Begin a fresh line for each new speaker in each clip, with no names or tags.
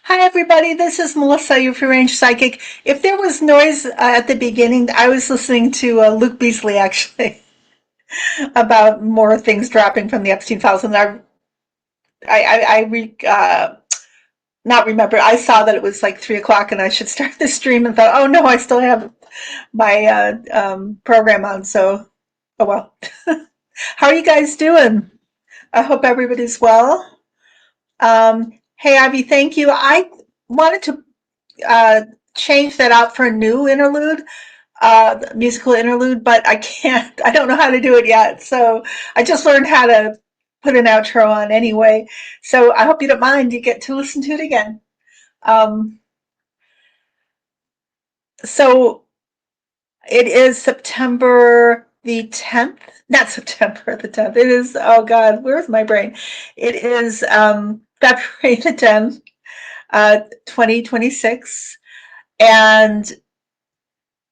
Hi, everybody. This is Melissa, your free range psychic. If there was noise at the beginning, I was listening to Luke Beasley actually about more things dropping from the Epstein files, and not remember. I saw that it was like 3 o'clock, and I should start the stream, and thought, oh no, I still have my program on. So, oh well. How are you guys doing? I hope everybody's well. Hey, Ivy, thank you. I wanted to uh, change that out for a new interlude, musical interlude, but I can't. I don't know how to do it yet. So I just learned how to put an outro on anyway. So I hope you don't mind. You get to listen to it again. Um, so it is September the 10th. Not September the 10th. It is, oh God, where's my brain? It is February the 10th, 2026. And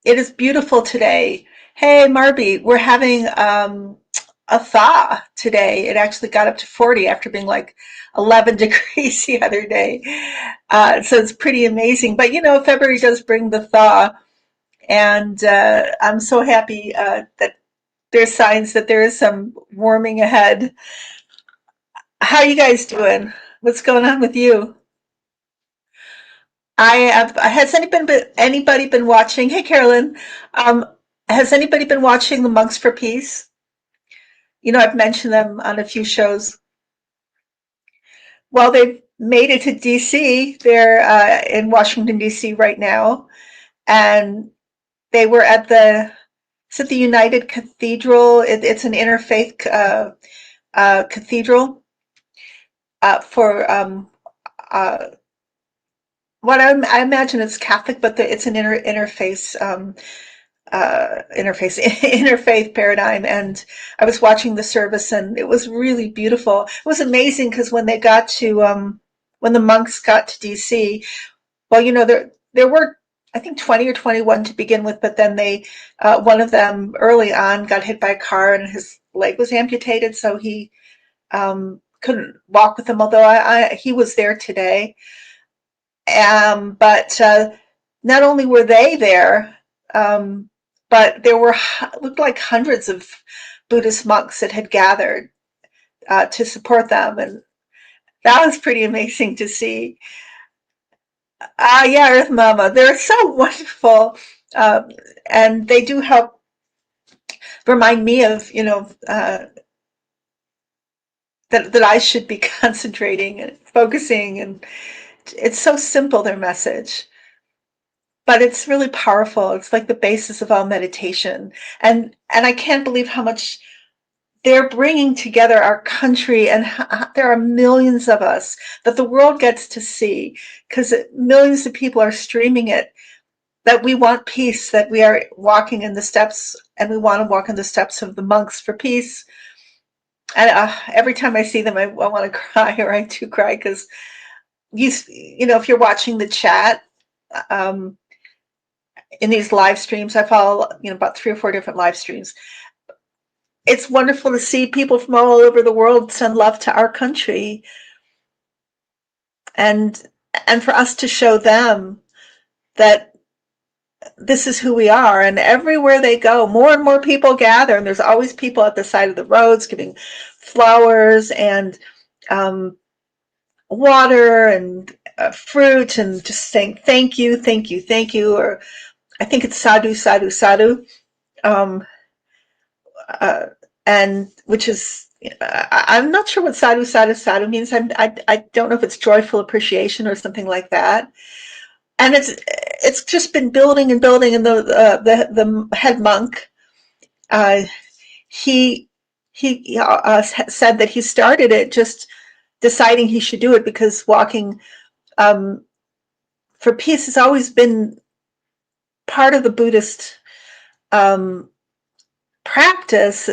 it is beautiful today. Hey, Marby, we're having a thaw today. It actually got up to 40 after being like 11 degrees the other day. So it's pretty amazing. But you know, February does bring the thaw. And I'm so happy that there's signs that there is some warming ahead. How are you guys doing? What's going on with you? I have. Has anybody been watching? Hey, Carolyn. Um, has anybody been watching the Monks for Peace? You know, I've mentioned them on a few shows. Well, they've made it to DC. They're in Washington DC right now, and they were at the is it the United Cathedral? It's an interfaith cathedral for uh, I imagine it's Catholic, but it's an interface interface interfaith paradigm. And I was watching the service, and it was really beautiful. It was amazing because when the monks got to DC, well, you know, there were, I think, 20 or 21 to begin with, but then one of them early on got hit by a car and his leg was amputated, so he couldn't walk with them. Although he was there today. But not only were they there, um, but there were looked like hundreds of Buddhist monks that had gathered to support them, and that was pretty amazing to see. Yeah, Earth Mama, they're so wonderful, uh, and they do help remind me of that I should be concentrating and focusing, and it's so simple, their message. But it's really powerful. It's like the basis of all meditation. And I can't believe how much they're bringing together our country, and there are millions of us that the world gets to see because millions of people are streaming it, that we want peace, that we are walking in the steps, and we want to walk in the steps of the monks for peace. And every time I see them, I want to cry, or I do cry, because you know, if you're watching the chat, um, in these live streams. I follow, you know, about 3 or 4 different live streams. It's wonderful to see people from all over the world send love to our country, and and for us to show them that this is who we are. And everywhere they go, more and more people gather, and there's always people at the side of the roads giving flowers and um, water and fruit, and just saying thank you, thank you, thank you. Or I think it's sadhu, sadhu, sadhu. Um, uh, and which is, I'm not sure what sadhu sadhu sadhu means. I don't know if it's joyful appreciation or something like that. And it's just been building and building. And the head monk, uh, he said that he started it just deciding he should do it because walking um, for peace has always been part of the Buddhist um, practice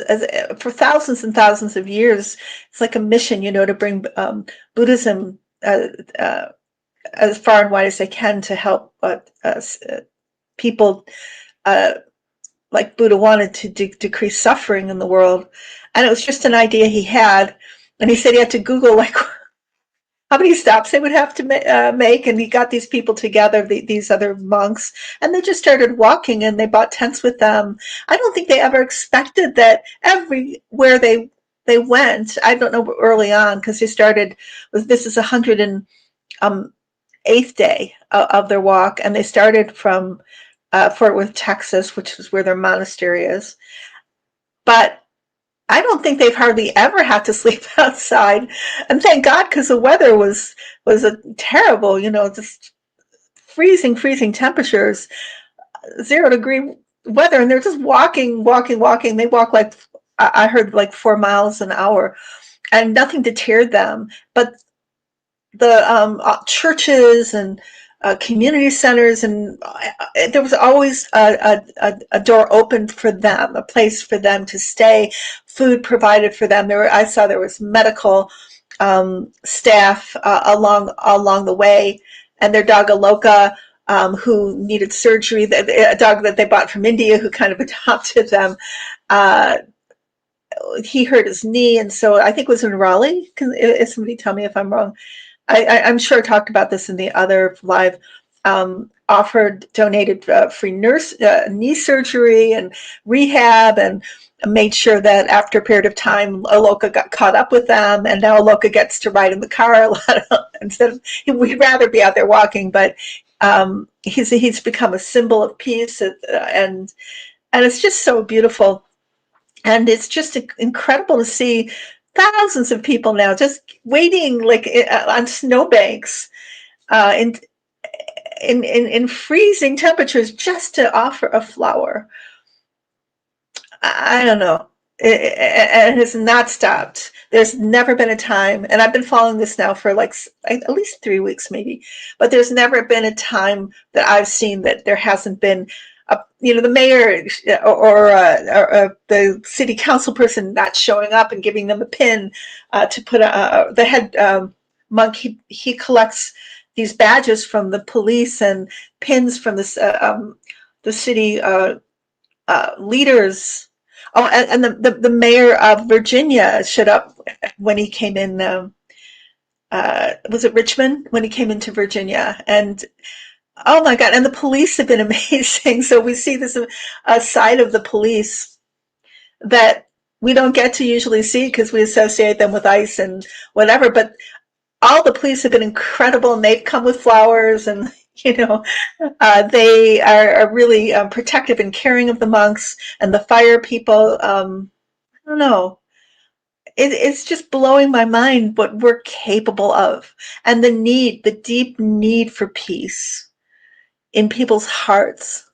for thousands and thousands of years. It's like a mission, you know, to bring Buddhism uh, as far and wide as they can to help people uh, like Buddha wanted to decrease suffering in the world. And it was just an idea he had. And he said he had to Google like how many stops they would have to make. And he got these people together, these other monks, and they just started walking, and they brought tents with them. I don't think they ever expected that everywhere they went. I don't know early on, because they started with, this is 108th day of their walk, and they started from Fort Worth, Texas, which is where their monastery is. But I don't think they've hardly ever had to sleep outside, and thank God, because the weather was a terrible, just freezing temperatures, 0 degree weather, and they're just walking. They walk like, I heard, like 4 miles an hour, and nothing deterred them. But the churches and community centers, and there was always a door open for them, a place for them to stay, food provided for them. I saw there was medical staff along the way, and their dog Aloka, who needed surgery, a dog that they bought from India, who kind of adopted them. Uh, he hurt his knee, and so I think it was in Raleigh. Can somebody tell me if I'm wrong? I'm sure I talked about this in the other live. Donated free knee surgery and rehab, and made sure that after a period of time, Aloka got caught up with them, and now Aloka gets to ride in the car a lot instead of, we'd rather be out there walking, but he's become a symbol of peace, and it's just so beautiful. And it's just incredible to see thousands of people now just waiting, like on snowbanks, in freezing temperatures, just to offer a flower. I don't know. It has not stopped. There's never been a time, and I've been following this now for like at least 3 weeks, maybe, but there's never been a time that I've seen that there hasn't been the mayor or the city council person not showing up and giving them a pin to put the head monk. He collects these badges from the police and pins from the city leaders. Oh, and the mayor of Virginia showed up when he came in. Was it Richmond, when he came into Virginia? And oh my God! And the police have been amazing. So we see this side of the police that we don't get to usually see, because we associate them with ICE and whatever. But all the police have been incredible, and they've come with flowers, and they are really protective and caring of the monks and the fire people. I don't know. It's just blowing my mind what we're capable of, and the deep need for peace in people's hearts.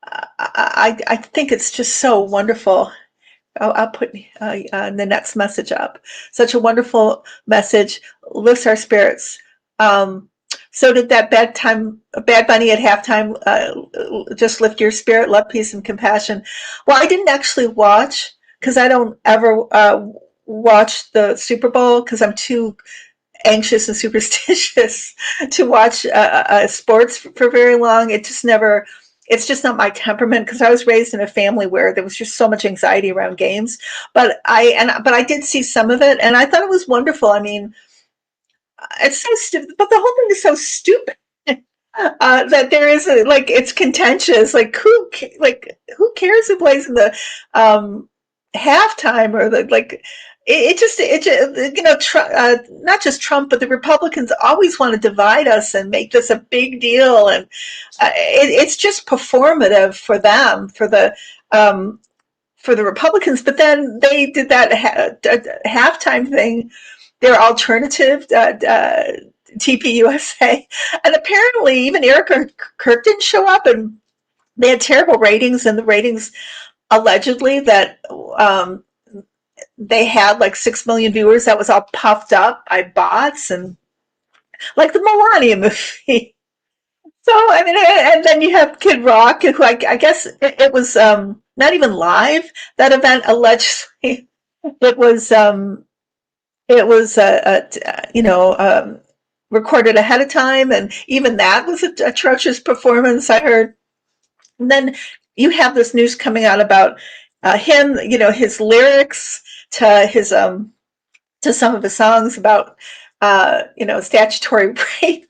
I think it's just so wonderful. I'll put the next message up. Such a wonderful message, lifts our spirits. So did that Bad Bunny at halftime just lift your spirit, love, peace, and compassion? Well, I didn't actually watch, because I don't ever watch the Super Bowl, because I'm too anxious and superstitious to watch sports for very long. It's just not my temperament, because I was raised in a family where there was just so much anxiety around games. But I did see some of it, and I thought it was wonderful. I mean, it's so stupid, but the whole thing is so stupid. That there is it's contentious. Who cares who plays in the halftime, or not just Trump, but the Republicans always want to divide us and make this a big deal, and it's just performative for them, for the Republicans. But then they did that halftime thing, their alternative TPUSA, and apparently even Erica Kirk didn't show up, and they had terrible ratings, and the ratings allegedly that they had like 6 million viewers. That was all puffed up by bots, and like the Melania movie. So I mean, and then you have Kid Rock, who I guess it was not even live, that event, allegedly. It was recorded ahead of time, and even that was an atrocious performance, I heard. And then you have this news coming out about him, his lyrics to his to some of his songs about statutory rape.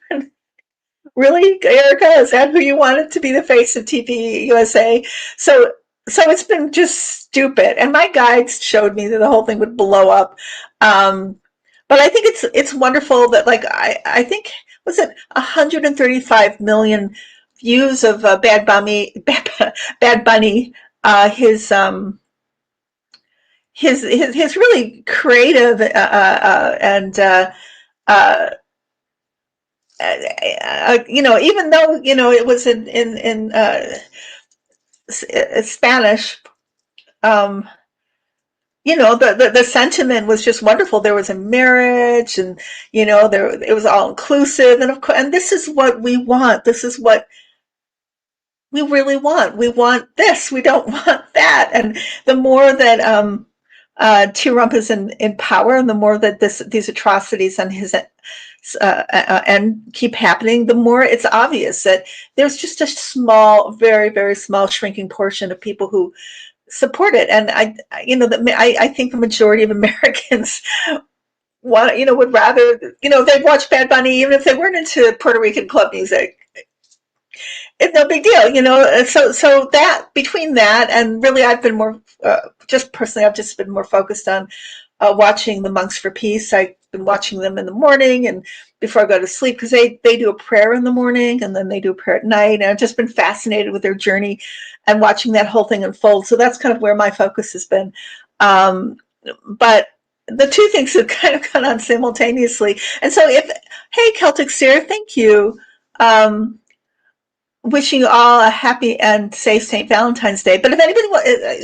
Really, Erica, is that who you wanted to be the face of TV USA? So, so it's been just stupid. And my guides showed me that the whole thing would blow up. Um, but I think it's wonderful that, like, I think, was it 135 million views of Bad Bunny, Bad Bunny, his his really creative and uh, even though it was in Spanish, um, the sentiment was just wonderful. There was a marriage, and there it was all inclusive, and of course, and this is what we want. This is what we really want. We want this. We don't want that. And the more that Trump is in power, and the more that these atrocities on his and keep happening, the more it's obvious that there's just a small, very, very small, shrinking portion of people who support it. And I think the majority of Americans would rather, they'd watch Bad Bunny even if they weren't into Puerto Rican club music. It's no big deal, so that, between that, and really I've been more, just personally, I've just been more focused on watching the Monks for Peace. I've been watching them in the morning and before I go to sleep, because they do a prayer in the morning and then they do a prayer at night. And I've just been fascinated with their journey and watching that whole thing unfold. So that's kind of where my focus has been. But the two things have kind of gone on simultaneously. And so hey, Celtic Seer, thank you. Wishing you all a happy and safe St. Valentine's Day. But if anybody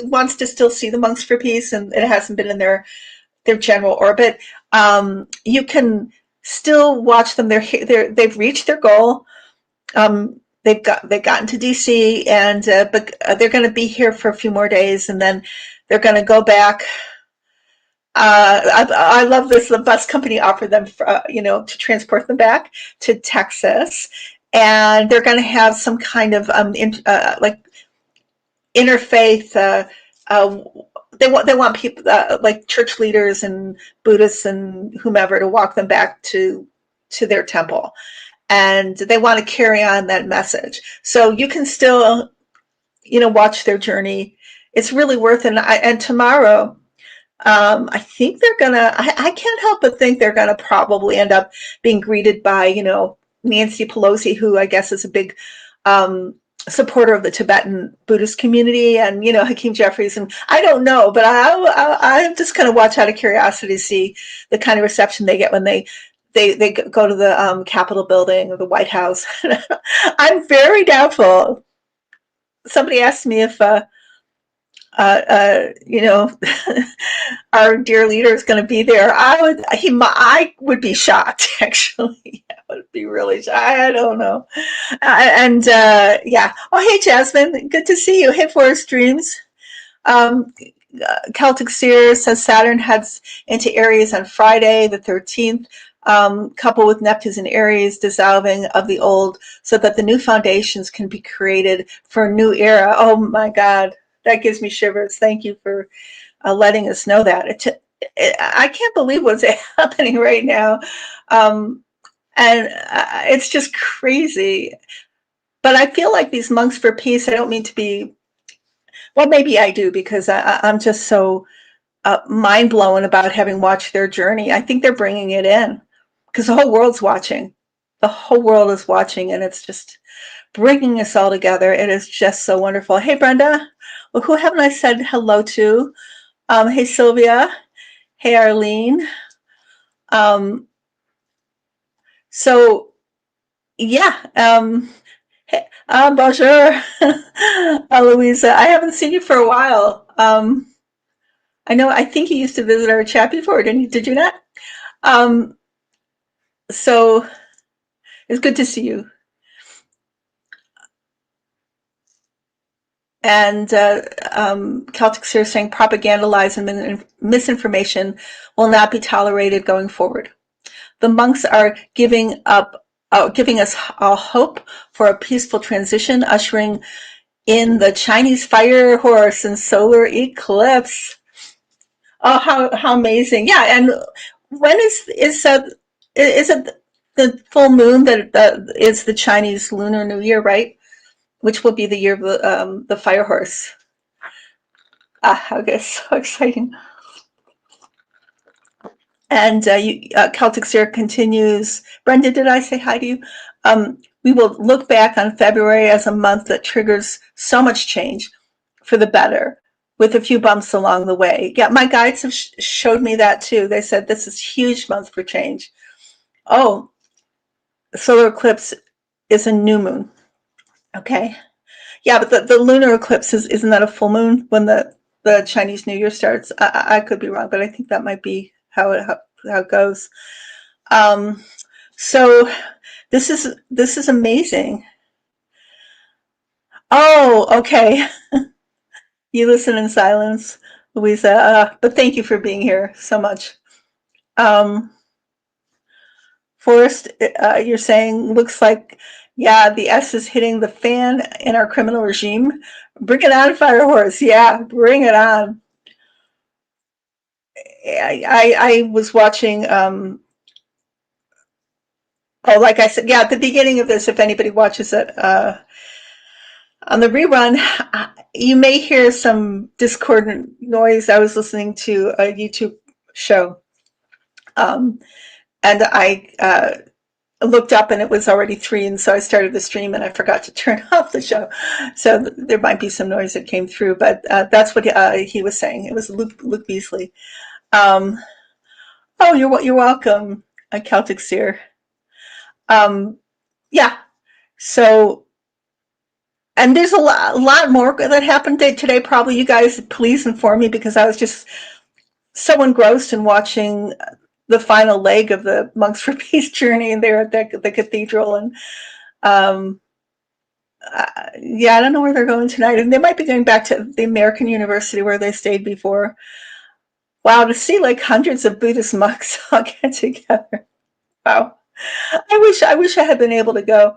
wants to still see the Monks for Peace and it hasn't been in their general orbit, you can still watch them. They've reached their goal. They've gotten to DC, and but they're going to be here for a few more days, and then they're going to go back. I love this. The bus company offered them, to transport them back to Texas. And they're going to have some kind of like interfaith. They want people like church leaders and Buddhists and whomever to walk them back to their temple, and they want to carry on that message. So you can still, watch their journey. It's really worth it. And tomorrow, I think they're gonna. I can't help but think they're gonna probably end up being greeted by, Nancy Pelosi, who I guess is a big supporter of the Tibetan Buddhist community, and Hakeem Jeffries, and I don't know, but I'm just going to watch out of curiosity to see the kind of reception they get when they go to the Capitol building or the White House. I'm very doubtful. Somebody asked me if our dear leader is going to be there. I would be shocked, actually. I would be really shocked. I don't know. Yeah. Oh, hey, Jasmine. Good to see you. Hey, Forest Dreams. Celtic Seer says Saturn heads into Aries on Friday, the 13th, coupled with Neptune's in Aries, dissolving of the old so that the new foundations can be created for a new era. Oh, my God. That gives me shivers. Thank you for letting us know that. I can't believe what's happening right now. And it's just crazy. But I feel like these Monks for Peace, I don't mean to be, well, maybe I do, because I'm just so mind blown about having watched their journey. I think they're bringing it in because the whole world's watching. The whole world is watching, and it's just bringing us all together. It is just so wonderful. Hey, Brenda. Well, who haven't I said hello to? Hey, Sylvia. Hey, Arlene. So, yeah. Hey, bonjour, Louisa. I haven't seen you for a while. I think you used to visit our chat before, didn't you? Did you not? So, it's good to see you. And Celtic Seer saying propaganda, lies, and misinformation will not be tolerated going forward. The monks are giving us all hope for a peaceful transition, ushering in the Chinese fire horse and solar eclipse. Oh, how amazing! Yeah, and when is Is it the full moon that is the Chinese Lunar New Year, right? Which will be the year of the fire horse. Ah, okay, so exciting. And Celtic Seer continues. Brenda, did I say hi to you? We will look back on February as a month that triggers so much change for the better, with a few bumps along the way. Yeah, my guides have showed me that too. They said this is a huge month for change. Oh, solar eclipse is a new moon. Okay. Yeah, but the lunar eclipse isn't that a full moon when the Chinese New Year starts? I could be wrong, but I think that might be how it goes. Um, so this is amazing. Oh, okay. You listen in silence, Louisa. But thank you for being here so much. Um, Forrest, you're saying looks like, yeah, the S is hitting the fan in our criminal regime. Bring it on, Firehorse. Yeah, bring it on. I was watching. Oh, like I said, yeah, at the beginning of this, if anybody watches it on the rerun, you may hear some discordant noise. I was listening to a YouTube show, um, and I looked up and it was already 3, and so I started the stream and I forgot to turn off the show. So there might be some noise that came through, but that's what he was saying. It was Luke Beasley. Um, oh, you're welcome, Celtic Seer. Yeah. So, and there's a lot more that happened today. Probably you guys, please inform me, because I was just so engrossed in watching the final leg of the Monks for Peace journey, and they're at the cathedral, and um, yeah, I don't know where they're going tonight, and they might be going back to the American University where they stayed before. Wow, to see like hundreds of Buddhist monks all get together. Wow, I wish I had been able to go,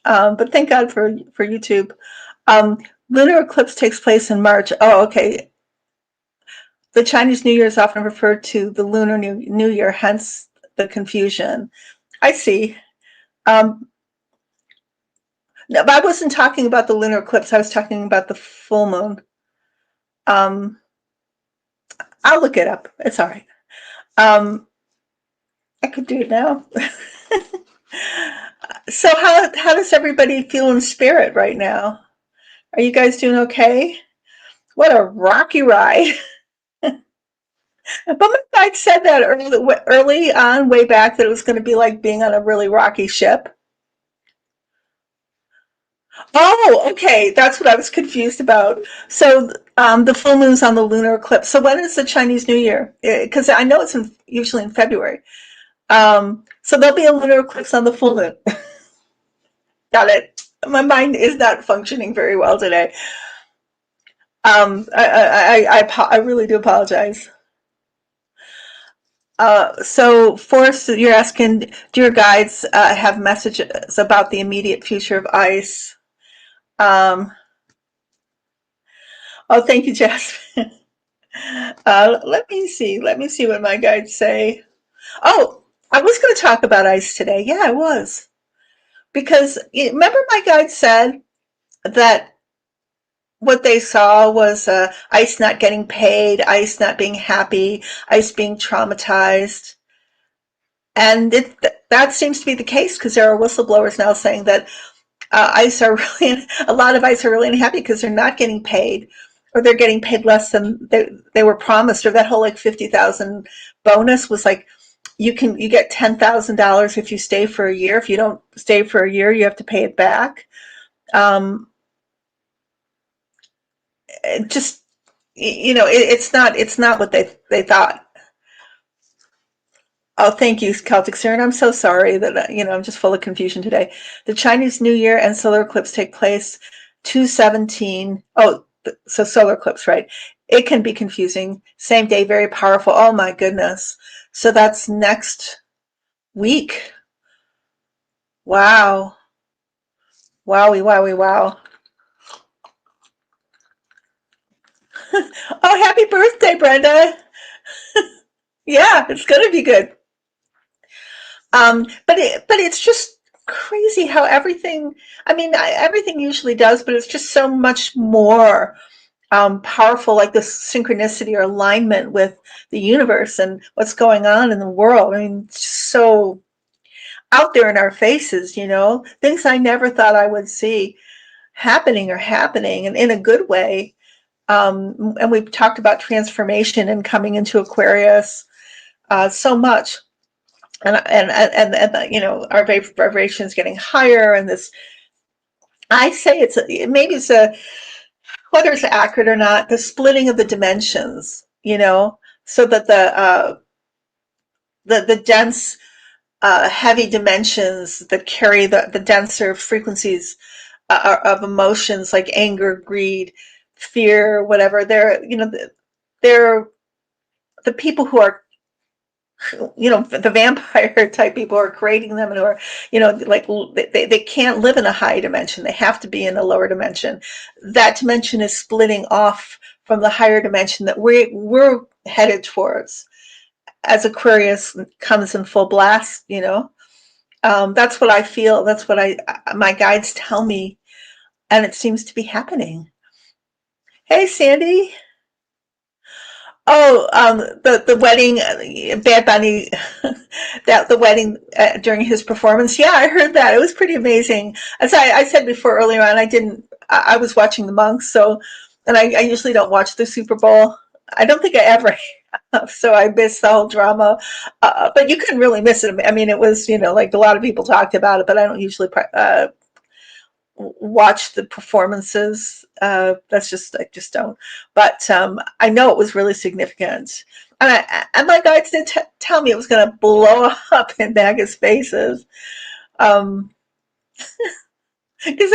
but thank God for YouTube. Um, Lunar eclipse takes place in March. Oh, okay. The Chinese New Year is often referred to the Lunar New Year, hence the confusion. I see. Um, no, but I wasn't talking about the lunar eclipse. I was talking about the full moon. Um, I'll look it up. It's all right. I could do it now. So how does everybody feel in spirit right now? Are you guys doing okay? What a rocky ride. But my guide said that early on, way back, that it was going to be like being on a really rocky ship. Oh, okay. That's what I was confused about. So the full moon's on the lunar eclipse. So when is the Chinese New Year? Because I know it's usually in February. So there'll be a lunar eclipse on the full moon. Got it. My mind is not functioning very well today. I really do apologize. So, Forrest, you're asking, do your guides have messages about the immediate future of ice? Um, oh, thank you, Jasmine. Let me see. Let me see what my guides say. Oh, I was going to talk about ice today. Yeah, I was. Because remember my guide said that what they saw was ice not getting paid, ice not being happy, ice being traumatized. And that seems to be the case, because there are whistleblowers now saying that ice are really, a lot of ice are really unhappy because they're not getting paid, or they're getting paid less than they were promised, or that whole like 50,000 bonus was like, you get $10,000 if you stay for a year. If you don't stay for a year, you have to pay it back. Um, just it's not what they thought. Oh, thank you, Celtic Siren. I'm so sorry that I'm just full of confusion today. The Chinese New Year and solar eclipse take place 2/17. Oh, so solar eclipse, right? It can be confusing. Same day, very powerful. Oh my goodness. So that's next week. Wow. Wowie, wowie, wow. Oh, happy birthday, Brenda. Yeah, it's gonna be good. But it's just crazy how everything, I mean, everything usually does, but it's just so much more powerful, like this synchronicity or alignment with the universe and what's going on in the world. I mean, it's just so out there in our faces, things I never thought I would see happening are happening, and in a good way. And we've talked about transformation and coming into Aquarius so much. And our vibrations getting higher, and this, I say maybe it's a, whether it's accurate or not, the splitting of the dimensions, so that the dense, heavy dimensions that carry the denser frequencies of emotions like anger, greed, fear, whatever. They're the people who are, the vampire type people who are creating them, and who are, like, they can't live in a high dimension. They have to be in a lower dimension. That dimension is splitting off from the higher dimension that we're headed towards as Aquarius comes in full blast. That's what I feel. That's what my guides tell me, and it seems to be happening. Hey, Sandy. Oh, the wedding, Bad Bunny, that the wedding during his performance. Yeah, I heard that. It was pretty amazing. As I said before earlier on, I was watching the Monks, and I usually don't watch the Super Bowl. I don't think I ever have, so I missed the whole drama. But you couldn't really miss it. I mean, it was, like a lot of people talked about it, but I don't usually watch the performances. I just don't. But I know it was really significant, and my guides did tell me it was going to blow up in MAGA's faces, because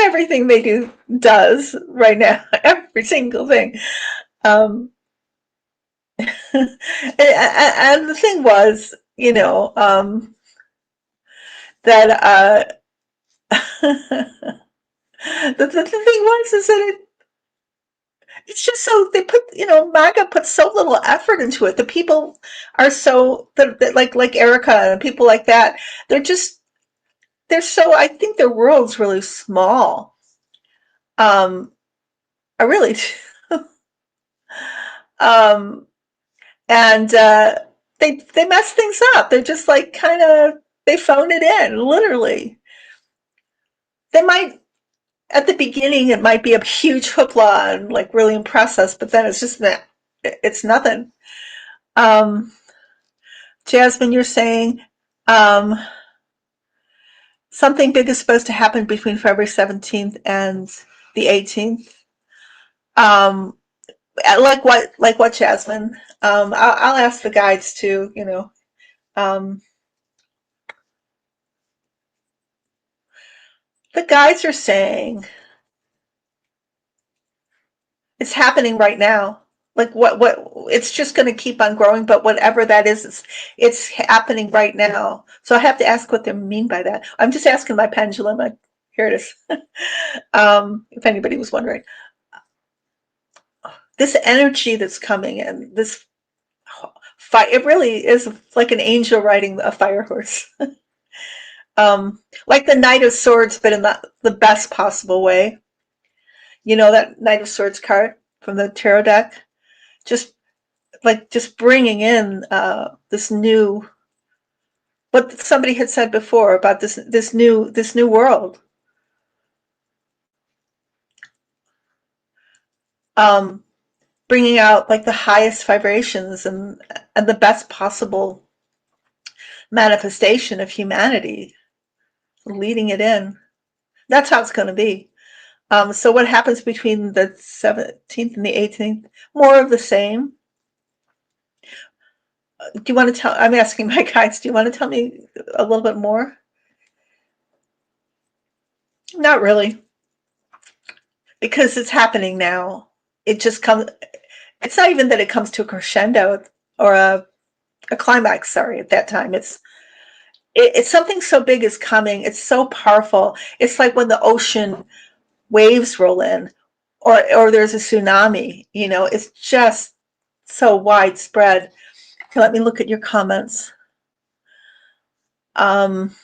everything they do does right now, every single thing. Um, and the thing was, that the thing was is that it's just so they put, MAGA put so little effort into it. The people are so like Erica and people like that. They're so, I think their world's really small. I really do. Um, and they mess things up. They're just like they phone it in, literally. They might, at the beginning, it might be a huge hoopla and like really impress us, but then it's just that it's nothing. Um, Jasmine, you're saying um, something big is supposed to happen between February 17th and the 18th. Um, like what, Jasmine? I'll ask the guides too. Um, the guides are saying it's happening right now. Like what it's just going to keep on growing, but whatever that is, it's happening right now. So I have to ask what they mean by that. I'm just asking my pendulum. Here it is. If anybody was wondering, this energy that's coming in, this fire, it really is like an angel riding a fire horse. Like the Knight of Swords, but in the best possible way. That Knight of Swords card from the tarot deck, just bringing in this new, what somebody had said before about this new world. Bringing out like the highest vibrations and the best possible manifestation of humanity, leading it in. That's how it's going to be. So what happens between the 17th and the 18th? More of the same. Do you want to tell? I'm asking my guides. Do you want to tell me a little bit more? Not really, because it's happening now. It just comes. It's not even that it comes to a crescendo or a climax. Sorry, at that time, it's something so big is coming. It's so powerful. It's like when the ocean waves roll in, or there's a tsunami. It's just so widespread. Let me look at your comments. Um,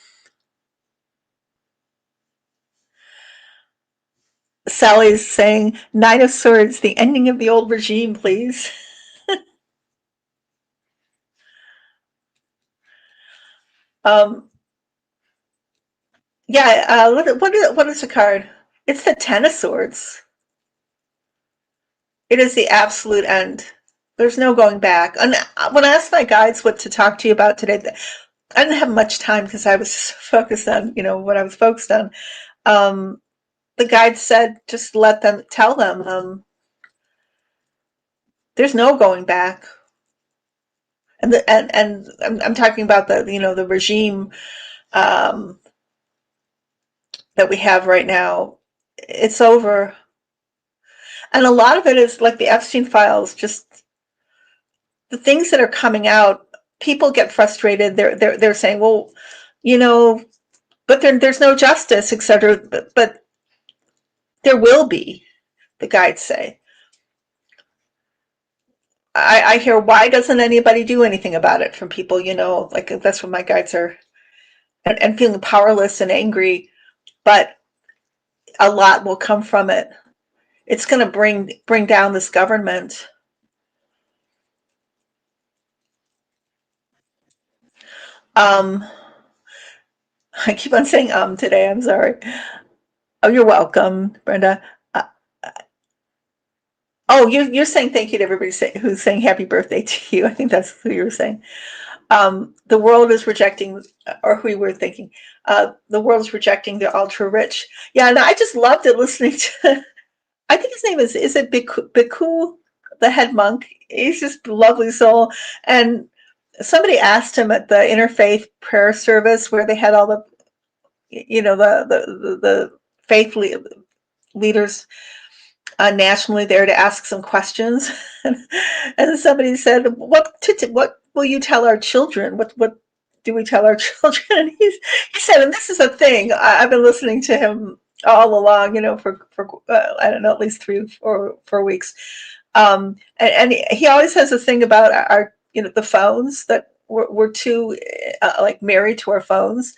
Sally's saying, Nine of Swords, the ending of the old regime, please. Um, yeah, what is the card? It's the Ten of Swords. It is the absolute end. There's no going back. And when I asked my guides what to talk to you about today, I didn't have much time because I was focused on, what I was focused on. Um, the guide said, just tell them, there's no going back. And I'm talking about the regime um, that we have right now. It's over. And a lot of it is like the Epstein files, just the things that are coming out. People get frustrated. They're saying, well, you know, but there's no justice, etc. But there will be, the guides say. I hear, why doesn't anybody do anything about it from people, like that's what my guides are, and feeling powerless and angry, but a lot will come from it. It's going to bring down this government. Um, I keep on saying today. I'm sorry. Oh, you're welcome, Brenda. Uh, oh, you're saying thank you to everybody who's saying happy birthday to you. I think that's who you were saying. The world is rejecting, or who we were thinking, the world is rejecting the ultra rich. Yeah, and I just loved it listening to, I think his name is it Bhikkhu, the head monk? He's just a lovely soul. And somebody asked him at the interfaith prayer service where they had all the, the faith leaders nationally there to ask some questions, and somebody said, "What will you tell our children? What do we tell our children?" And he said, and this is a thing. I've been listening to him all along, for I don't know, at least 3 or 4 weeks. And he always has a thing about our, the phones, that we're too like married to our phones,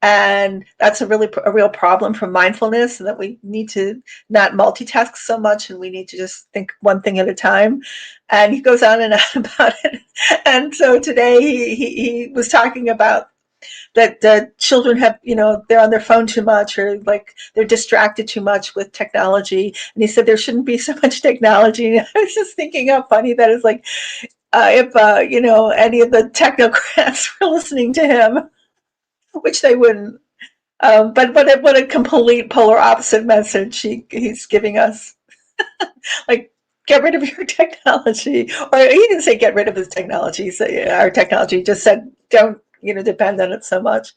and that's a real problem for mindfulness, and that we need to not multitask so much, and we need to just think one thing at a time. And he goes on and on about it. And so today he was talking about that children have, they're on their phone too much, or like they're distracted too much with technology. And he said there shouldn't be so much technology. And I was just thinking how funny that is. Like if any of the technocrats were listening to him, which they wouldn't. But what a complete polar opposite message he's giving us. Like, get rid of your technology. Or he didn't say get rid of his technology. So, our technology. He just said don't, depend on it so much.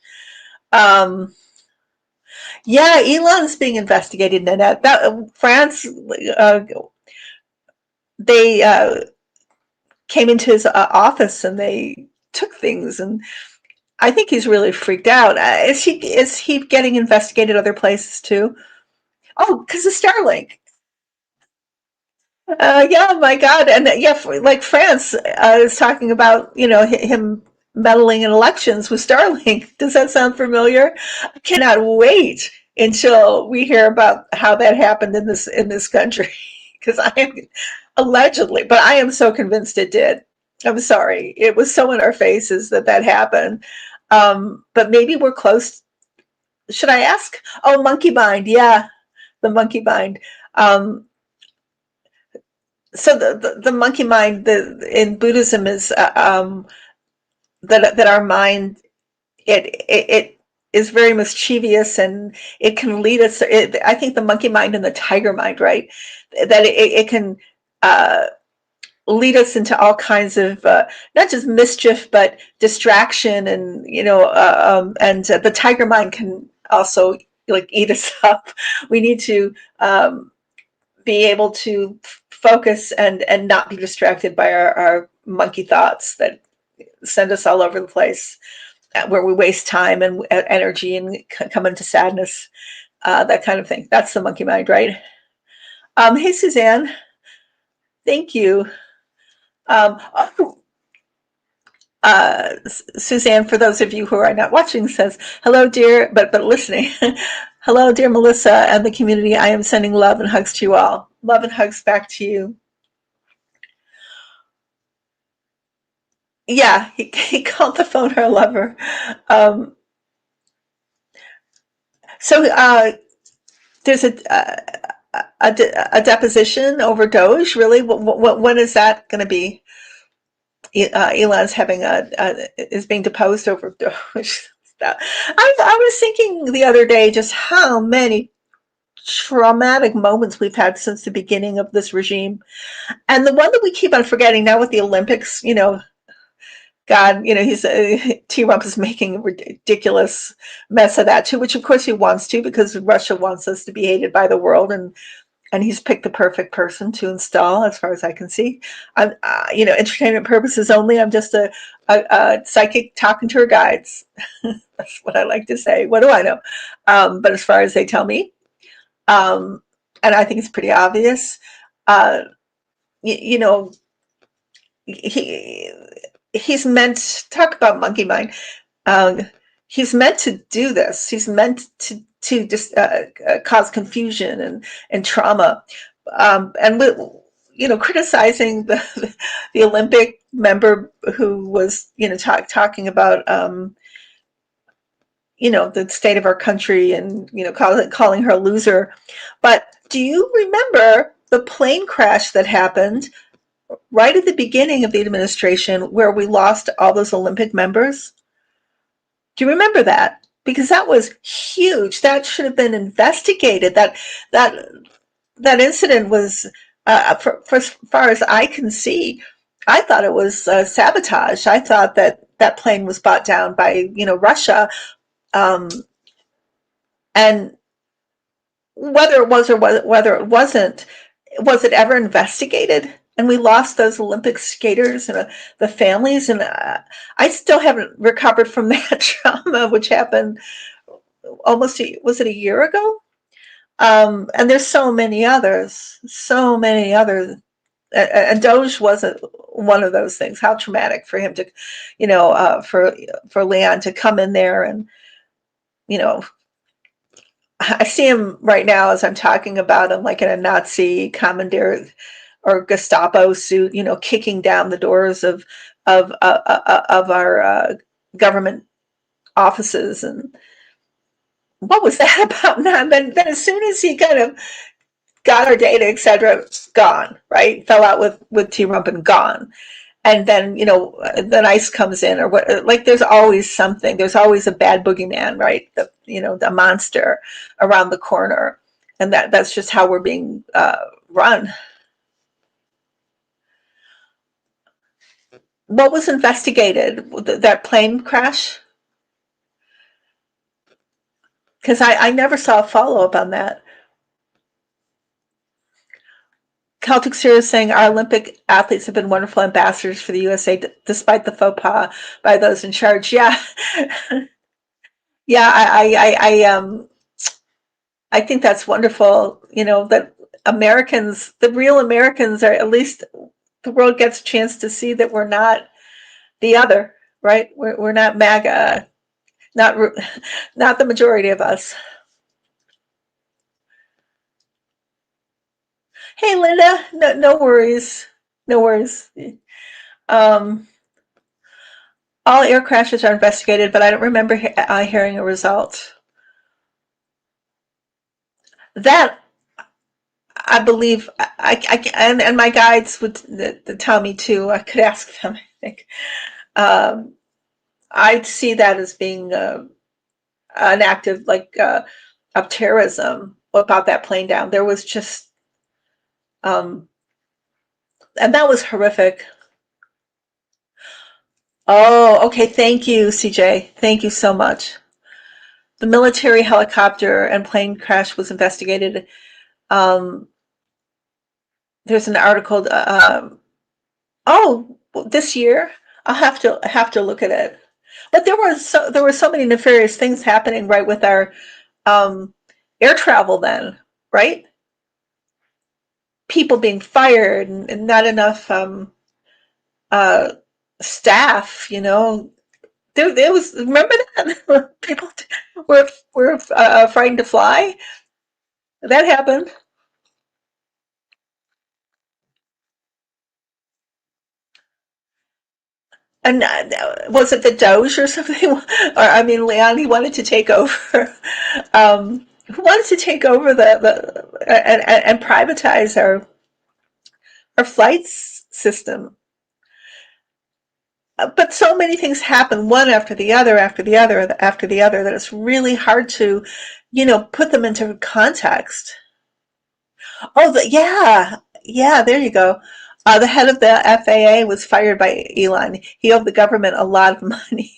Yeah, Elon's being investigated in that France. They came into his office and they took things, and I think he's really freaked out. Is he getting investigated other places too? Oh, because of Starlink. Yeah, my God, and yeah, like France is talking about, him meddling in elections with Starlink. Does that sound familiar? I cannot wait until we hear about how that happened in this country, because I am allegedly, but I am so convinced it did. I'm sorry, it was so in our faces that happened. But maybe we're close. Should I ask? Oh, monkey bind, yeah, the monkey bind. Um, so the monkey mind, in Buddhism, is that our mind, it is very mischievous, and it can lead us. I think the monkey mind and the tiger mind, right? That it can lead us into all kinds of not just mischief, but distraction, and the tiger mind can also like eat us up. We need to be able to focus and not be distracted by our monkey thoughts that send us all over the place, where we waste time and energy and come into sadness, that kind of thing. That's the monkey mind, right? Hey, Suzanne, thank you. Oh, Suzanne, for those of you who are not watching, says, hello, dear, but listening. Hello, dear Melissa and the community. I am sending love and hugs to you all. Love and hugs back to you. Yeah, he called the phone her lover. Um, so there's a deposition over Doge, really? When is that going to be? Elon's having is being deposed over Doge. I was thinking the other day just how many traumatic moments we've had since the beginning of this regime. And the one that we keep on forgetting now with the Olympics, God, he's Trump is making a ridiculous mess of that too, which of course he wants to, because Russia wants us to be hated by the world, and he's picked the perfect person to install, as far as I can see. I'm, entertainment purposes only. I'm just a psychic talking to her guides. That's what I like to say. What do I know? But as far as they tell me, and I think it's pretty obvious. You know, he's meant to talk about monkey mind. He's meant to do this. He's meant to just cause confusion and trauma, and criticizing the Olympic member who was talking about the state of our country, and calling her a loser. But do you remember the plane crash that happened right at the beginning of the administration, where we lost all those Olympic members? Do you remember that? Because that was huge. That should have been investigated. That incident was, for as far as I can see, I thought it was sabotage. I thought that plane was brought down by Russia, um, and whether it was or whether it wasn't, was it ever investigated? And we lost those Olympic skaters and the families, and I still haven't recovered from that trauma, which happened was it a year ago? And there's so many others, and Doge wasn't one of those things. How traumatic for him to, for Leon to come in there, and you know I see him right now as I'm talking about him, like in a Nazi commandeer or Gestapo suit, kicking down the doors of our government offices. And what was that about? Now, then as soon as he kind of got our data, etc., gone, right? Fell out with T-Rump and gone. And then the ICE comes in, or what? Like, there's always something. There's always a bad boogeyman, right? The monster around the corner, and that's just how we're being run. What was investigated? That plane crash? Because I never saw a follow up on that. Celtic Series saying our Olympic athletes have been wonderful ambassadors for the USA, despite the faux pas by those in charge. Yeah, yeah. I think that's wonderful. That Americans, the real Americans, are, at least the world gets a chance to see that we're not the other, right? We're not MAGA, not not the majority of us. Hey, Linda, no worries, no worries. Um, all air crashes are investigated, but I don't remember hearing a result. That, I believe, and my guides would tell me too. I could ask them, I think. Um, I'd see that as being an act of of terrorism about that plane down. There was just, um, and that was horrific. Oh, okay. Thank you, CJ. Thank you so much. The military helicopter and plane crash was investigated. Um, there's an article. Oh, this year. I'll have to look at it. But there were so many nefarious things happening, right, with our um, air travel then, right? People being fired, and not enough. staff, there was, remember that? People were frightened to fly. That happened. And was it the Doge or something? Or I mean, Leon, he wanted to take over. Who wanted to take over and privatize our flights system? But so many things happen, one after the other, after the other, after the other, that it's really hard to, put them into context. Oh, yeah, yeah. There you go. The head of the FAA was fired by Elon. He owed the government a lot of money.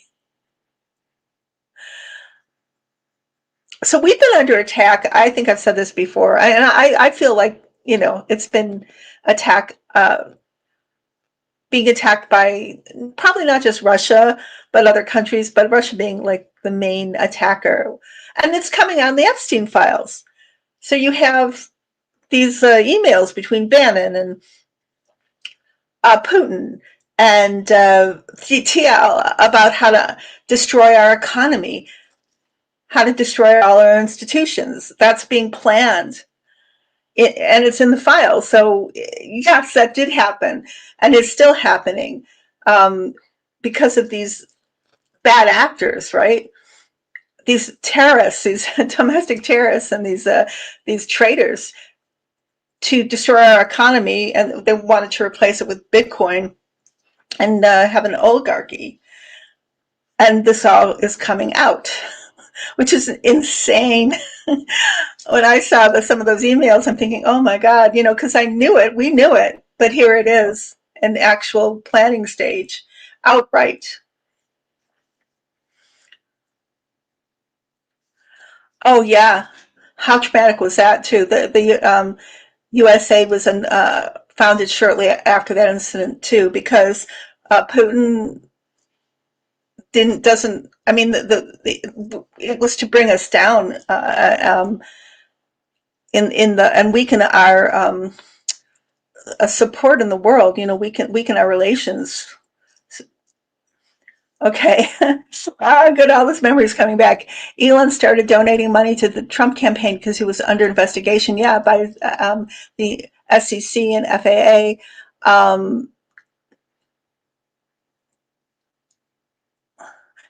So we've been under attack. I think I've said this before, and I feel like it's been attack, being attacked by probably not just Russia, but other countries. But Russia being like the main attacker, and it's coming on the Epstein files. So you have these emails between Bannon and Putin and TL about how to destroy our economy, how to destroy all our institutions. That's being planned. And it's in the file. So yes, that did happen, and it's still happening um, because of these bad actors, right? These terrorists, these domestic terrorists, and these traitors to destroy our economy, and they wanted to replace it with Bitcoin and have an oligarchy. And this all is coming out, which is insane. When I saw some of those emails, I'm thinking, oh my God, because I knew it, we knew it, but here it is, an actual planning stage, outright. Oh yeah, how traumatic was that too? The USA was founded shortly after that incident too, because Putin didn't doesn't. I mean, it was to bring us down in the and weaken our support in the world. Weaken our relations. Okay. Good. All this memory is coming back. Elon started donating money to the Trump campaign because he was under investigation. Yeah, by the SEC and FAA.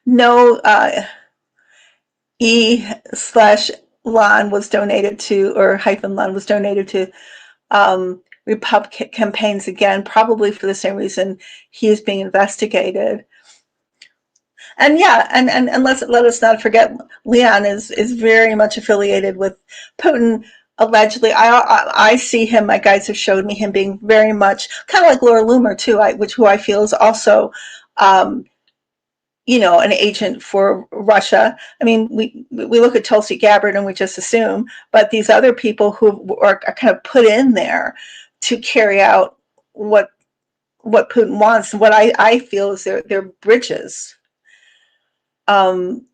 No, E slash Lon was donated to, or hyphen Lon was donated to Republican campaigns again, probably for the same reason he is being investigated. And yeah, and let us not forget, Leon is very much affiliated with Putin. Allegedly, I see him. My guides have showed me him being very much kind of like Laura Loomer too, who I feel is also, um, an agent for Russia. I mean, we look at Tulsi Gabbard and we just assume, but these other people who are kind of put in there to carry out what Putin wants, and what I feel is they're bridges um,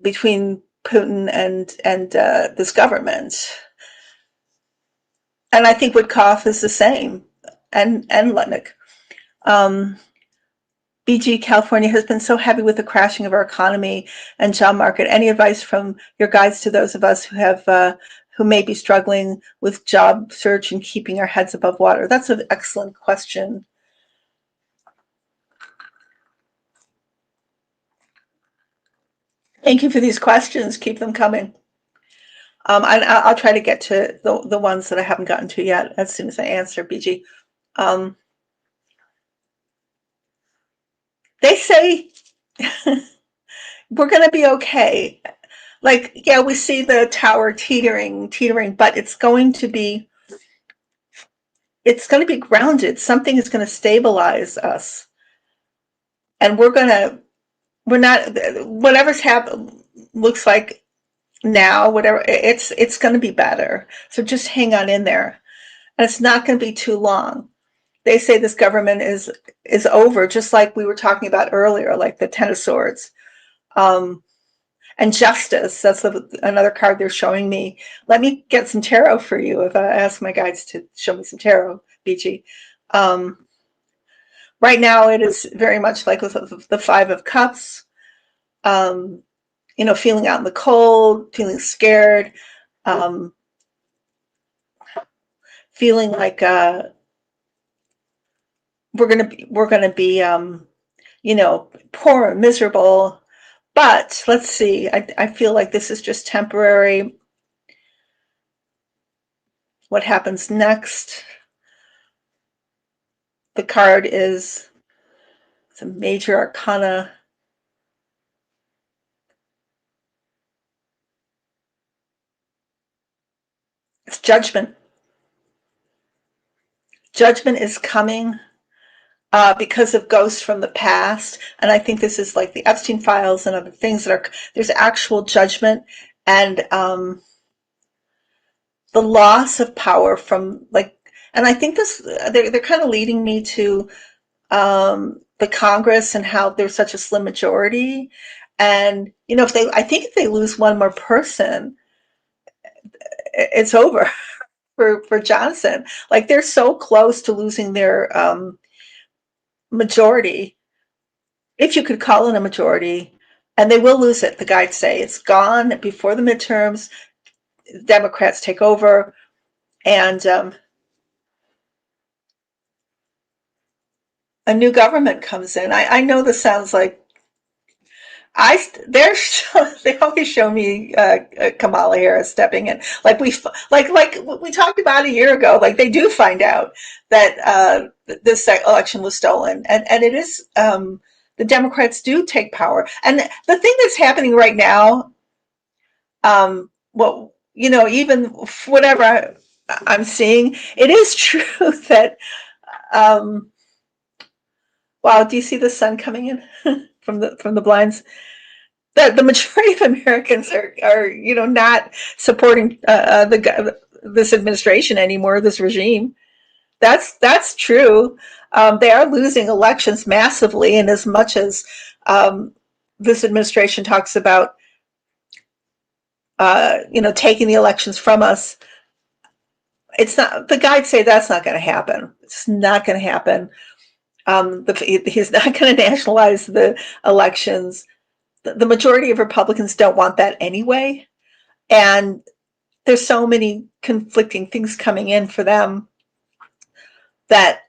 between Putin and this government. And I think Witkoff is the same, and Lutnick. Um, BG California has been so heavy with the crashing of our economy and job market. Any advice from your guides to those of us who may be struggling with job search and keeping our heads above water? That's an excellent question. Thank you for these questions. Keep them coming. And I'll try to get to the ones that I haven't gotten to yet as soon as I answer, BG. Um, they say we're going to be okay. Like, yeah, we see the tower teetering, but it's going to be grounded. Something is going to stabilize us, and we're not, whatever's happened looks like now, whatever, it's going to be better. So just hang on in there, and it's not going to be too long. They say this government is over, just like we were talking about earlier, like the Ten of Swords. Um, and Justice, that's another card they're showing me. Let me get some tarot for you if I ask my guides to show me some tarot, BG. Um, Right now, it is very much like with the Five of Cups. Um, feeling out in the cold, feeling scared, um, feeling like we're gonna be poor and miserable. But let's see. I feel like this is just temporary. What happens next? The card is it's a major arcana. It's judgment. Judgment is coming because of ghosts from the past. And I think this is like the Epstein files and other things that there's actual judgment and the loss of power from like, and I think they're kind of leading me to the Congress and how there's such a slim majority. And, I think if they lose one more person, it's over for Johnson. Like they're so close to losing their majority, if you could call it a majority, and they will lose it. The guides say it's gone before the midterms. Democrats take over, and a new government comes in. I know this sounds like they always show me Kamala Harris stepping in, like we talked about a year ago. Like they do find out that this election was stolen, and it is the Democrats do take power. And the thing that's happening right now, well, even whatever I'm seeing, it is true that. Um, wow, do you see the sun coming in from the blinds? The majority of Americans are not supporting this administration anymore, this regime. That's true. They are losing elections massively, and as much as this administration talks about taking the elections from us, it's not. The guides say that's not going to happen. It's not going to happen. He's not going to nationalize the elections. The majority of Republicans don't want that anyway. And there's so many conflicting things coming in for them that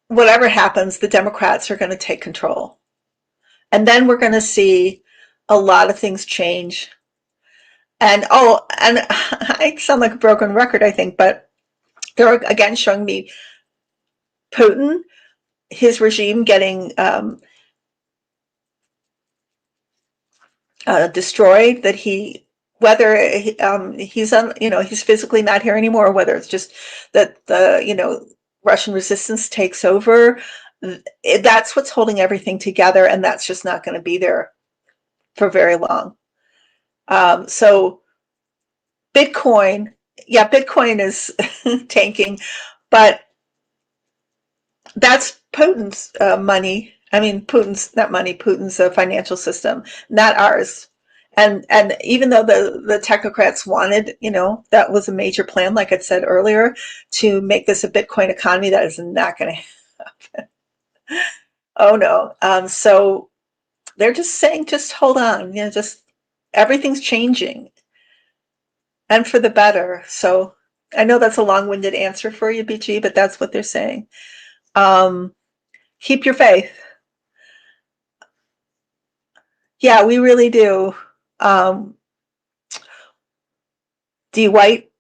whatever happens, the Democrats are going to take control. And then we're going to see a lot of things change. And I sound like a broken record, I think, but they're again showing me Putin, his regime getting destroyed, that whether he's physically not here anymore, or whether it's just that the Russian resistance takes over, that's what's holding everything together, and that's just not going to be there for very long. So Bitcoin, yeah, Bitcoin is tanking, but that's Putin's money. I mean, Putin's not money, Putin's financial system, not ours. And even though the technocrats wanted, that was a major plan, like I said earlier, to make this a Bitcoin economy, that is not going to happen. Oh no. So they're just saying, just hold on, just everything's changing and for the better. So I know that's a long-winded answer for you, BG, but that's what they're saying. Keep your faith. Yeah, we really do. D. White,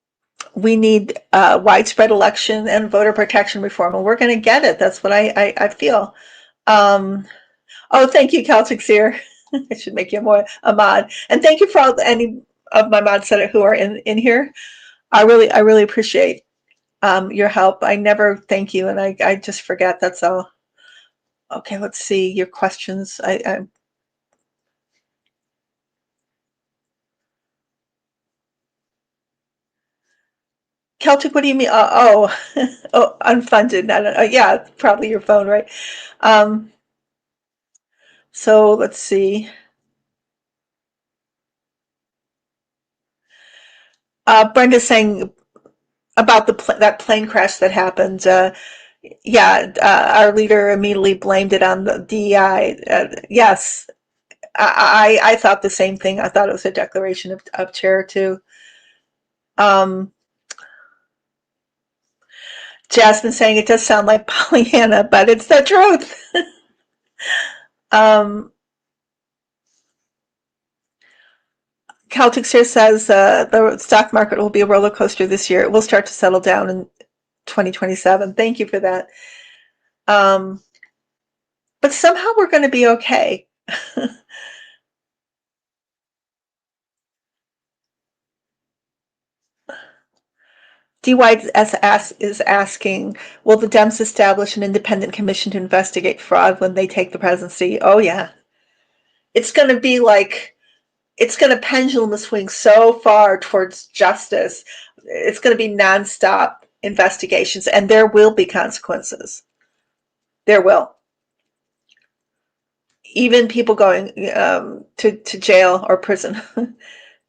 we need widespread election and voter protection reform, and we're going to get it. That's what I feel. Oh, thank you, Celtic Seer. I should make you a mod. And thank you for any of my mods who are in here. I really appreciate your help. I never thank you, and I just forget. That's all. Okay, let's see your questions. Celtic, what do you mean? Oh, unfunded. Yeah, probably your phone, right? Um, so let's see. Brenda's saying about that plane crash that happened. Yeah, our leader immediately blamed it on the DEI. Yes, I thought the same thing. I thought it was a declaration of terror too. Um, Jasmine saying it does sound like Pollyanna, but it's the truth. um, Celtic Sear says the stock market will be a roller coaster this year. It will start to settle down in 2027. Thank you for that. Um, but somehow we're going to be okay. DYS is asking, will the Dems establish an independent commission to investigate fraud when they take the presidency? Oh, yeah. It's going to be like, it's going to pendulum swing so far towards justice. It's going to be nonstop investigations, and there will be consequences. There will. Even people going to jail or prison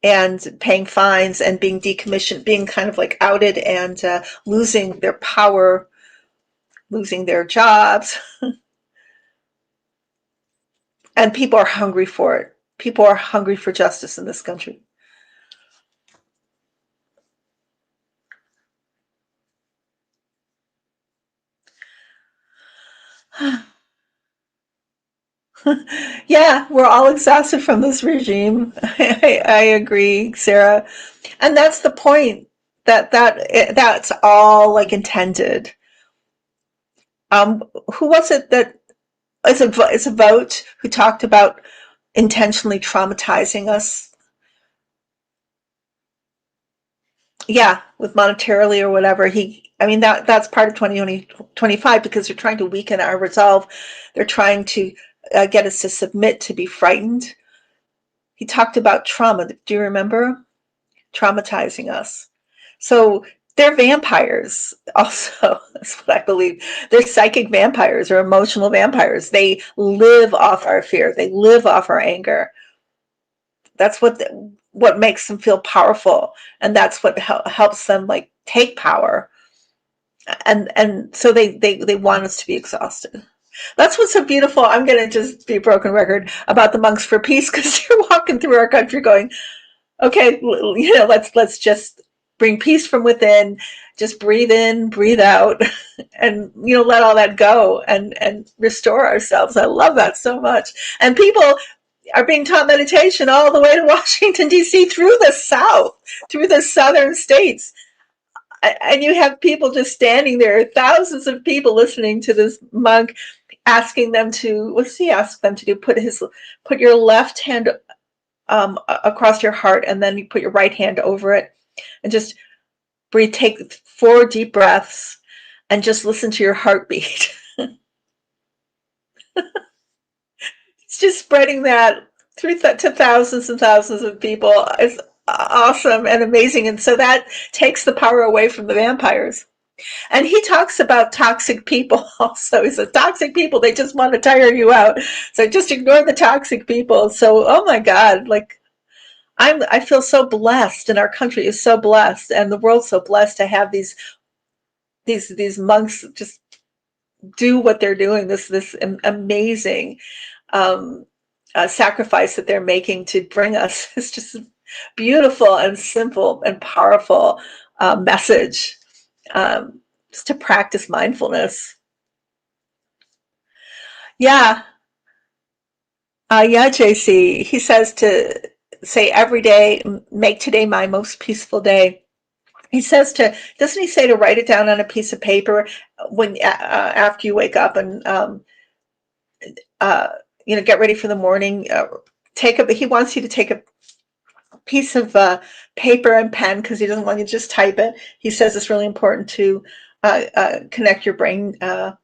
and paying fines and being decommissioned, being kind of like outed and losing their power, losing their jobs. And people are hungry for it. People are hungry for justice in this country. Yeah, we're all exhausted from this regime. I agree, Sarah. And that's the point, that's all like intended. Who was it that it's a vote who talked about intentionally traumatizing us? Yeah, with monetarily or whatever. I mean, that's part of 2025 because they're trying to weaken our resolve. They're trying to get us to submit, to be frightened. He talked about trauma. Do you remember? Traumatizing us. So they're vampires also. That's what I believe. They're psychic vampires or emotional vampires. They live off our fear. They live off our anger. That's what makes them feel powerful, and that's what helps them like take power. And so they want us to be exhausted. That's what's so beautiful. I'm going to just be a broken record about the Monks for Peace, because you're walking through our country going, okay, let's just bring peace from within, just breathe in, breathe out, and let all that go and restore ourselves. I love that so much. And people are being taught meditation all the way to Washington, D.C. through the South, through the southern states. And you have people just standing there, thousands of people listening to this monk, asking them to, what's he ask them to do? Put your left hand across your heart, and then you put your right hand over it, and just breathe. Take 4 deep breaths, and just listen to your heartbeat. It's just spreading that through to thousands and thousands of people. It's awesome and amazing, and so that takes the power away from the vampires. And he talks about toxic people also. He says toxic people, they just want to tire you out. So just ignore the toxic people. So, oh my God, like I feel so blessed, and our country is so blessed, and the world's so blessed to have these monks just do what they're doing. This amazing sacrifice that they're making to bring us. It's just beautiful and simple and powerful message. Just to practice mindfulness. Yeah, yeah, JC. He says to say every day, make today my most peaceful day. He says doesn't he say to write it down on a piece of paper when after you wake up and uh, get ready for the morning? He wants you to take a piece of paper and pen, because he doesn't want you to just type it. He says it's really important to connect your brain to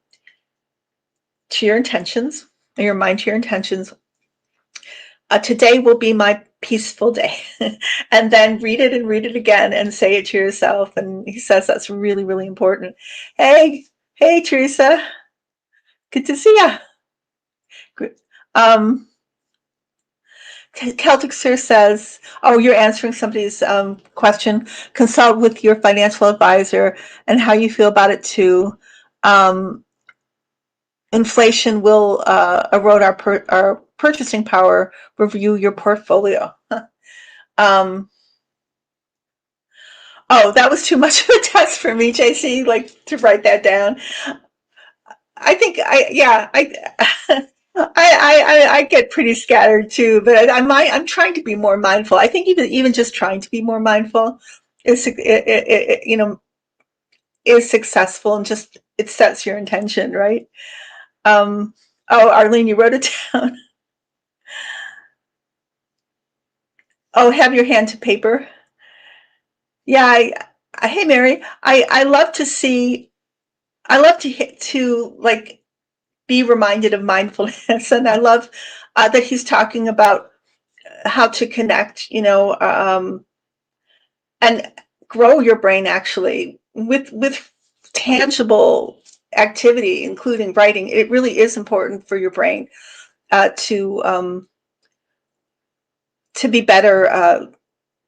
your intentions, and your mind to your intentions. Today will be my peaceful day. And then read it and read it again and say it to yourself. And he says that's really, really important. Hey, Teresa. Good to see you. Um, Celtic Sir says, oh, you're answering somebody's question. Consult with your financial advisor and how you feel about it too. Um, inflation will erode our purchasing power. Review your portfolio. Um, oh, that was too much of a test for me, JC, like to write that down. I think yeah, I get pretty scattered too, but I'm trying to be more mindful. I think even just trying to be more mindful is successful, and just it sets your intention, right? Um, oh, Arlene, you wrote it down. Oh, have your hand to paper. Yeah, hey Mary, I love to see. I love to like be reminded of mindfulness, and I love that he's talking about how to connect, and grow your brain actually with tangible activity, including writing. It really is important for your brain uh, to um, to be better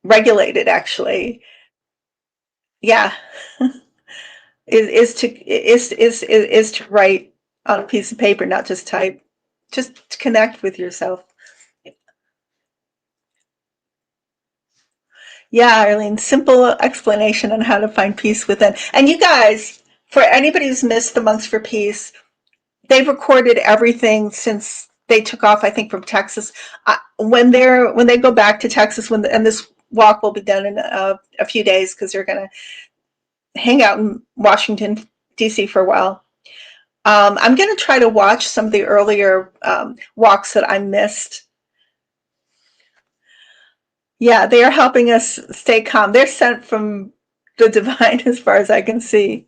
regulated. Actually, yeah, is to write on a piece of paper, not just type. Just to connect with yourself. Yeah, Arlene, simple explanation on how to find peace within. And you guys, for anybody who's missed the Monks for Peace, they've recorded everything since they took off, I think, from Texas. When they go back to Texas, and this walk will be done in a few days because they're going to hang out in Washington D.C. for a while. I'm going to try to watch some of the earlier walks that I missed. Yeah, they are helping us stay calm. They're sent from the divine, as far as I can see.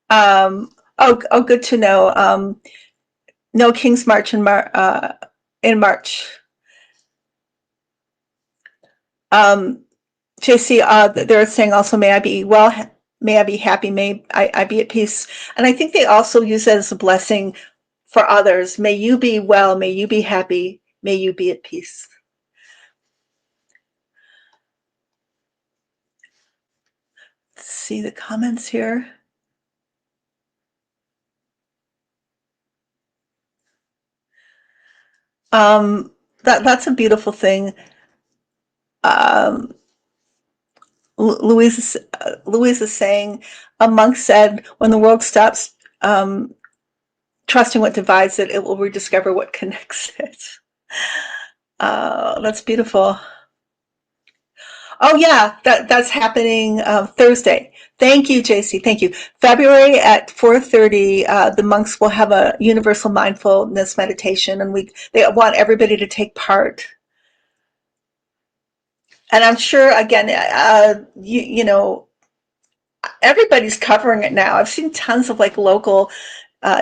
Oh, good to know. No King's March in March. Um, JC, they're saying also, may I be well, may I be happy, may I be at peace. And I think they also use it as a blessing for others. May you be well, may you be happy, may you be at peace. Let's see the comments here. Um, that's a beautiful thing. Um, Louise is saying, a monk said, when the world stops trusting what divides it, it will rediscover what connects it. That's beautiful. Oh yeah, that's happening Thursday. Thank you, JC. Thank you. February at 4:30, the monks will have a universal mindfulness meditation, and they want everybody to take part. And I'm sure, again, everybody's covering it now. I've seen tons of like local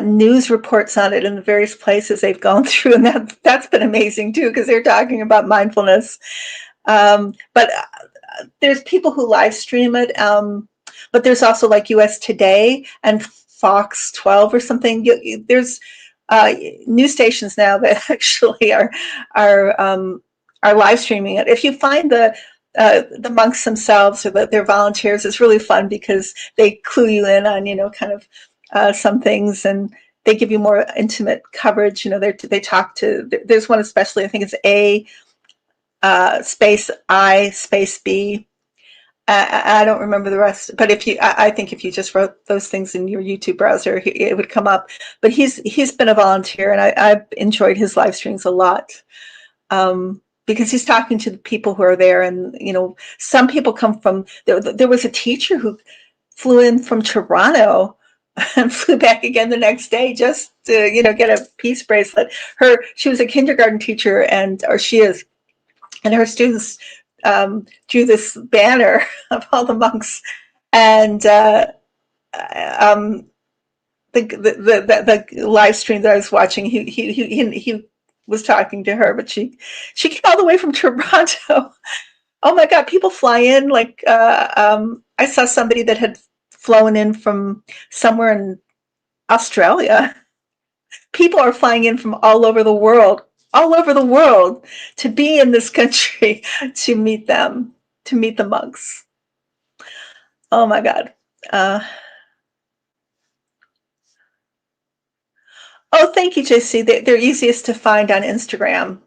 news reports on it in the various places they've gone through, and that's been amazing too because they're talking about mindfulness. But there's people who live stream it, but there's also like US Today and Fox 12 or something. There's uh, news stations now that actually are live streaming it. If you find the monks themselves or their volunteers, it's really fun because they clue you in on kind of some things, and they give you more intimate coverage. They talk to. There's one especially. I think it's A space I space B. I don't remember the rest, but I think if you just wrote those things in your YouTube browser, it would come up. But he's been a volunteer, and I've enjoyed his live streams a lot, because he's talking to the people who are there, and some people come from. There was a teacher who flew in from Toronto and flew back again the next day just to get a peace bracelet. She was a kindergarten teacher, or she is, and her students drew this banner of all the monks, and um, the live stream that I was watching, he was talking to her, but she came all the way from Toronto. Oh my God, people fly in like I saw somebody that had flown in from somewhere in Australia. People are flying in from all over the world to be in this country to meet them, to meet the monks. Oh my God. Uh, Oh, thank you, JC. They're easiest to find on Instagram.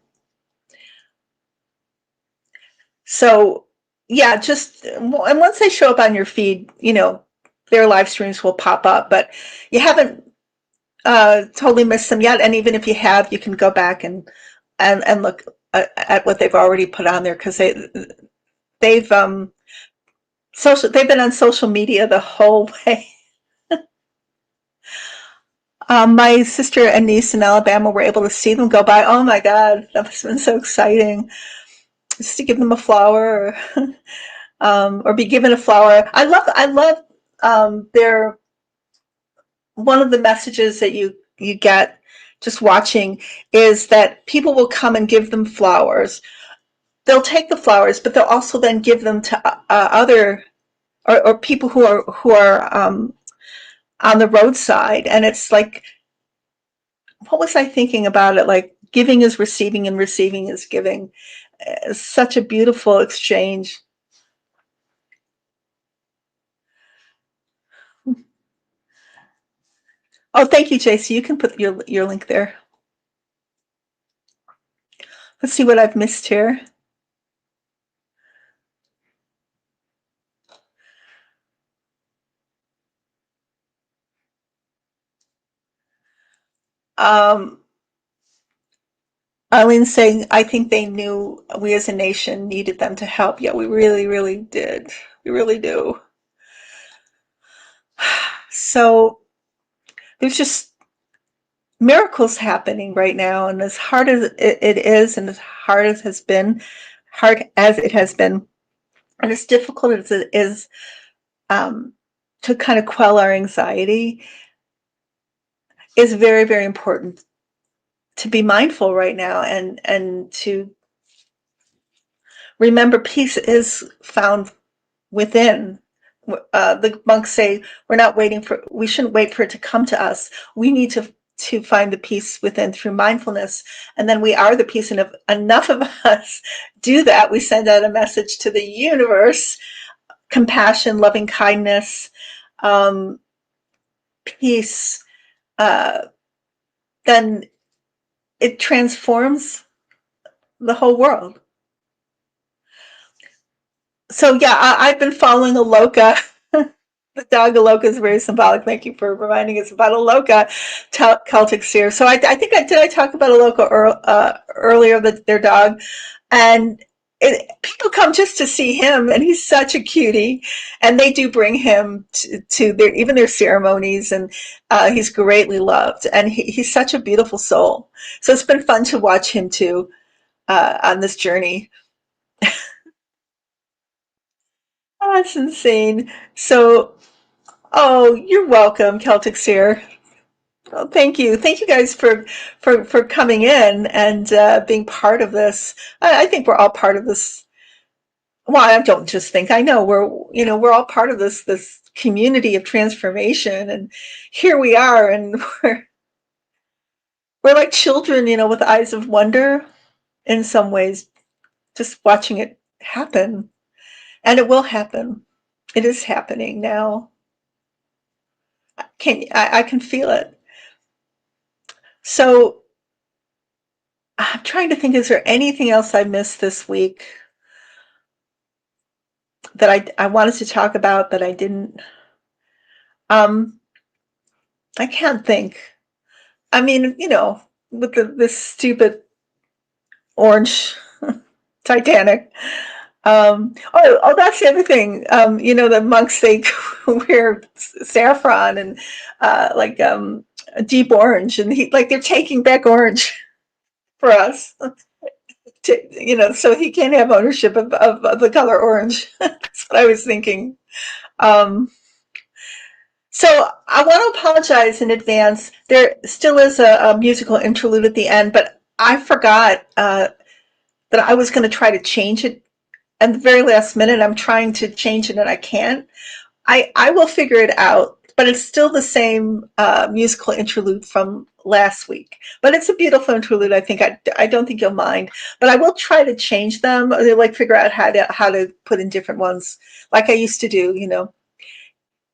So yeah, just and once they show up on your feed, their live streams will pop up. But you haven't totally missed them yet. And even if you have, you can go back and look at what they've already put on there, because they've they've been on social media the whole way. My sister and niece in Alabama were able to see them go by. Oh my God, that must have been so exciting. Just to give them a flower, or be given a flower. I love their one of the messages that you get just watching is that people will come and give them flowers. They'll take the flowers, but they'll also then give them to other or people who are on the roadside. And it's like, what was I thinking about it? Like, giving is receiving and receiving is giving. It's such a beautiful exchange. Oh, thank you, JC. You can put your link there. Let's see what I've missed here. Um, Eileen's saying, I think they knew we as a nation needed them to help. Yeah, we really, really did. We really do. So there's just miracles happening right now. And as hard as it is, and as hard as it has been, and as difficult as it is to kind of quell our anxiety, is very, very important to be mindful right now, and to remember peace is found within. The monks say we shouldn't wait for it to come to us. We need to find the peace within through mindfulness, and then we are the peace. And if enough of us do that, we send out a message to the universe: compassion, loving kindness, peace. Then it transforms the whole world. So yeah, I've been following Aloka. The dog Aloka is very symbolic. Thank you for reminding us about Aloka, Celtic seer. So I think I talk about Aloka earlier, their dog, and people come just to see him, and he's such a cutie, and they do bring him to their ceremonies, and he's greatly loved, and he's such a beautiful soul. So it's been fun to watch him too on this journey. Oh, that's insane. So, oh, you're welcome, Celtic Seer. Oh, thank you guys for coming in and being part of this. I think we're all part of this. Well, I don't just think. I know we're all part of this community of transformation, and here we are, and we're like children, with eyes of wonder in some ways, just watching it happen, and it will happen. It is happening now. I can feel it. So I'm trying to think, is there anything else I missed this week that I wanted to talk about that I didn't? Um, I can't think. I mean, with this stupid orange Titanic. That's the other thing. The monks, they wear saffron and like deep orange, and they're taking back orange for us. So he can't have ownership of the color orange. That's what I was thinking. Um, so I want to apologize in advance. There still is a musical interlude at the end, but I forgot that I was going to try to change it at the very last minute. I'm trying to change it and I can't. I will figure it out, but it's still the same musical interlude from last week. But it's a beautiful interlude. I don't think you'll mind. But I will try to change them, or like figure out how to put in different ones, like I used to do.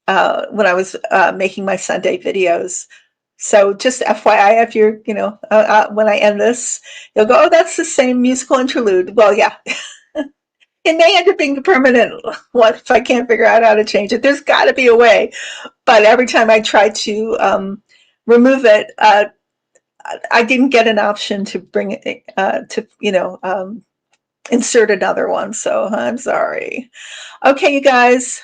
When I was making my Sunday videos. So just FYI, if you're, when I end this, you'll go, oh, that's the same musical interlude. Well, yeah, it may end up being permanent. What if I can't figure out how to change it? There's got to be a way. But every time I try to remove it, I didn't get an option to bring it insert another one. So I'm sorry. Okay, you guys,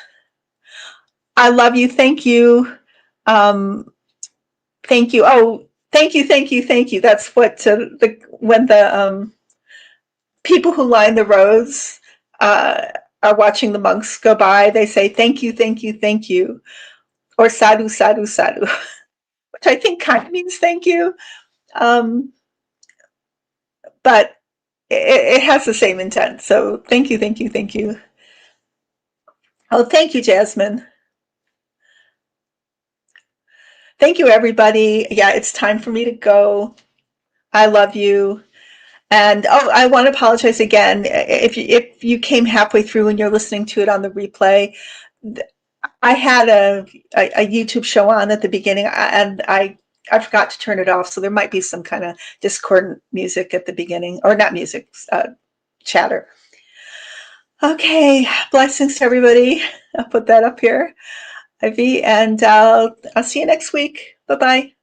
I love you. Thank you. Um, thank you. Oh, thank you, thank you, thank you. That's what when the people who line the roads uh, are watching the monks go by. They say thank you, thank you, thank you, or sadhu, sadhu, sadhu, which I think kind of means thank you, but it has the same intent. So thank you, thank you, thank you. Oh, thank you, Jasmine. Thank you, everybody. Yeah, it's time for me to go. I love you. And oh, I want to apologize again if you came halfway through and you're listening to it on the replay. I had a YouTube show on at the beginning, and I forgot to turn it off, so there might be some kind of discordant music at the beginning, or not music, chatter. Okay, blessings to everybody. I'll put that up here, Ivy, and I'll see you next week. Bye bye.